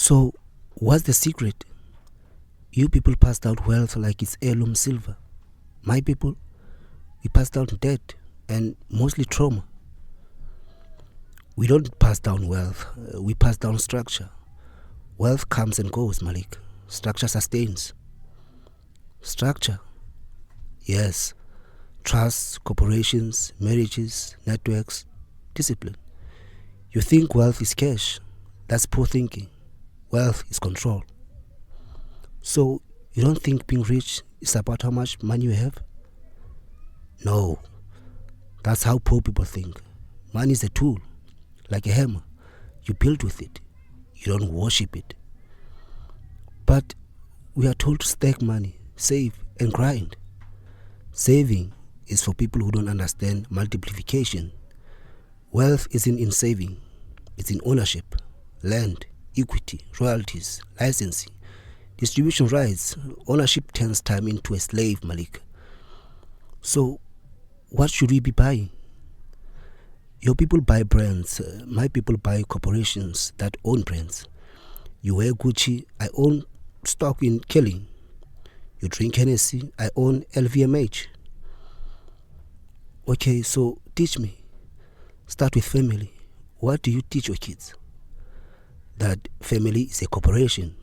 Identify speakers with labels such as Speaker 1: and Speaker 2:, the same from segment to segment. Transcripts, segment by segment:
Speaker 1: So, what's the secret? You people pass down wealth like it's heirloom silver. My people, we pass down debt and mostly trauma. We don't pass down wealth, we pass down structure. Wealth comes and goes, Malik. Structure sustains. Structure? Yes. Trusts, corporations, marriages, networks, discipline. You think wealth is cash. That's poor thinking. Wealth is control. So, you don't think being rich is about how much money you have? No. That's how poor people think. Money is a tool, like a hammer. You build with it. You don't worship it. But we are told to stack money, save, and grind. Saving is for people who don't understand multiplication. Wealth isn't in saving. It's in ownership, land, equity, royalties, licensing, distribution rights. Ownership turns time into a slave, Malik. So, what should we be buying? Your people buy brands. My people buy corporations that own brands. You wear Gucci. I own stock in Killing. You drink Hennessy. I own LVMH. Okay, so teach me. Start with family. What do you teach your kids? That family is a corporation.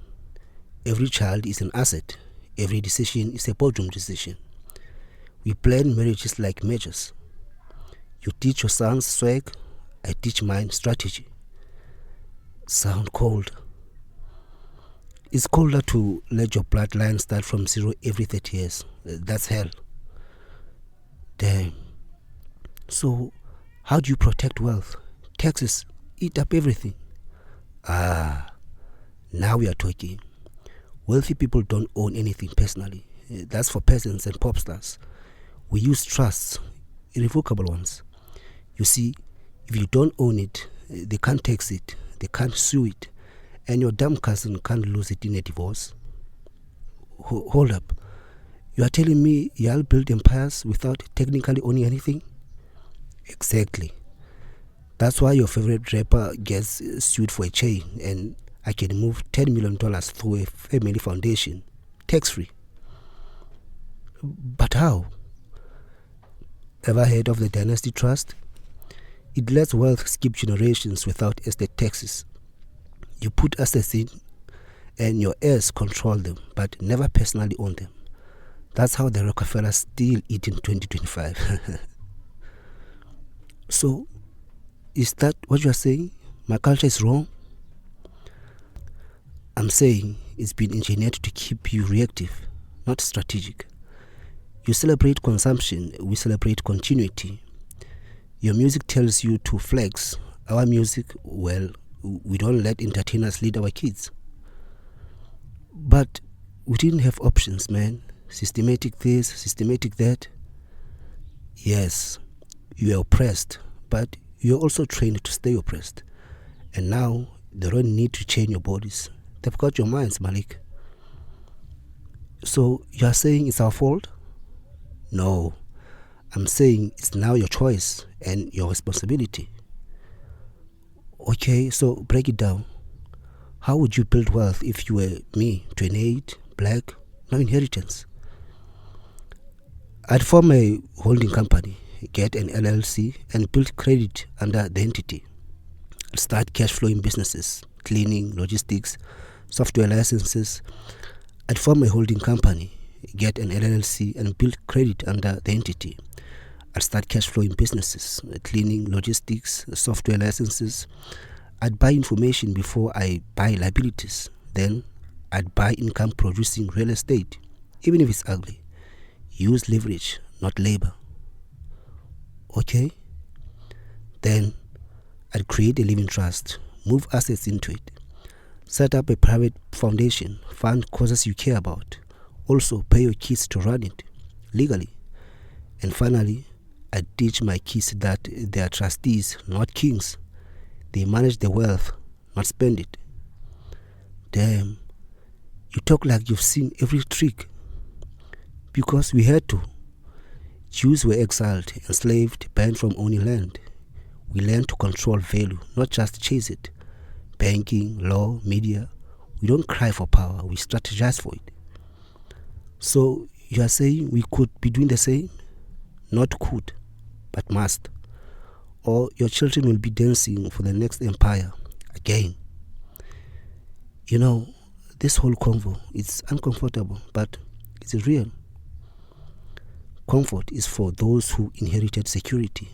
Speaker 1: Every child is an asset. Every decision is a boardroom decision. We plan marriages like majors. You teach your sons swag. I teach mine strategy. Sound cold. It's colder to let your bloodline start from zero every 30 years. That's hell. Damn. So, how do you protect wealth? Taxes eat up everything. Now we are talking. Wealthy people don't own anything personally. That's for peasants and pop stars. We use trusts, irrevocable ones. You see, if you don't own it, they can't tax it, they can't sue it, and your dumb cousin can't lose it in a divorce. Hold up. You are telling me y'all build empires without technically owning anything? Exactly. That's why your favorite rapper gets sued for a chain, and I can move $10 million through a family foundation, tax-free. But how? Ever heard of the Dynasty Trust? It lets wealth skip generations without estate taxes. You put assets in, and your heirs control them, but never personally own them. That's how the Rockefellers still eat in 2025. So, is that what you are saying? My culture is wrong? I'm saying it's been engineered to keep you reactive, not strategic. You celebrate consumption, we celebrate continuity. Your music tells you to flex. Our music, well, we don't let entertainers lead our kids. But we didn't have options, man. Systematic this, systematic that. Yes, you are oppressed, but you're also trained to stay oppressed. And now, they don't need to change your bodies. They've got your minds, Malik. So, you are saying it's our fault? No. I'm saying it's now your choice and your responsibility. Okay, so break it down. How would you build wealth if you were me, 28, black, no inheritance? I'd form a holding company, get an LLC, and build credit under the entity. I'd start cash flowing businesses, cleaning, logistics, software licenses. I'd form a holding company, get an LLC, and build credit under the entity. I'd start cash flowing businesses, cleaning, logistics, software licenses. I'd buy information before I buy liabilities. Then I'd buy income producing real estate, even if it's ugly. Use leverage, not labor. Okay? Then I'd create a living trust, move assets into it, set up a private foundation, fund causes you care about, also pay your kids to run it legally. And finally, I teach my kids that they are trustees, not kings. They manage the wealth, not spend it. Damn, you talk like you've seen every trick. Because we had to. Jews were exiled, enslaved, banned from owning land. We learned to control value, not just chase it. Banking, law, media, We don't cry for power, we strategize for it. So you are saying we could be doing the same? Not could, but must. Or your children will be dancing for the next empire again. You know, this whole convo, it's uncomfortable, but it's real. Comfort is for those who inherited security.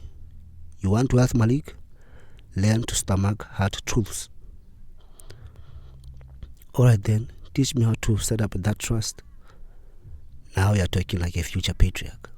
Speaker 1: You want wealth, Malik? Learn to stomach hard truths. Alright then, teach me how to set up that trust. Now you're talking like a future patriarch.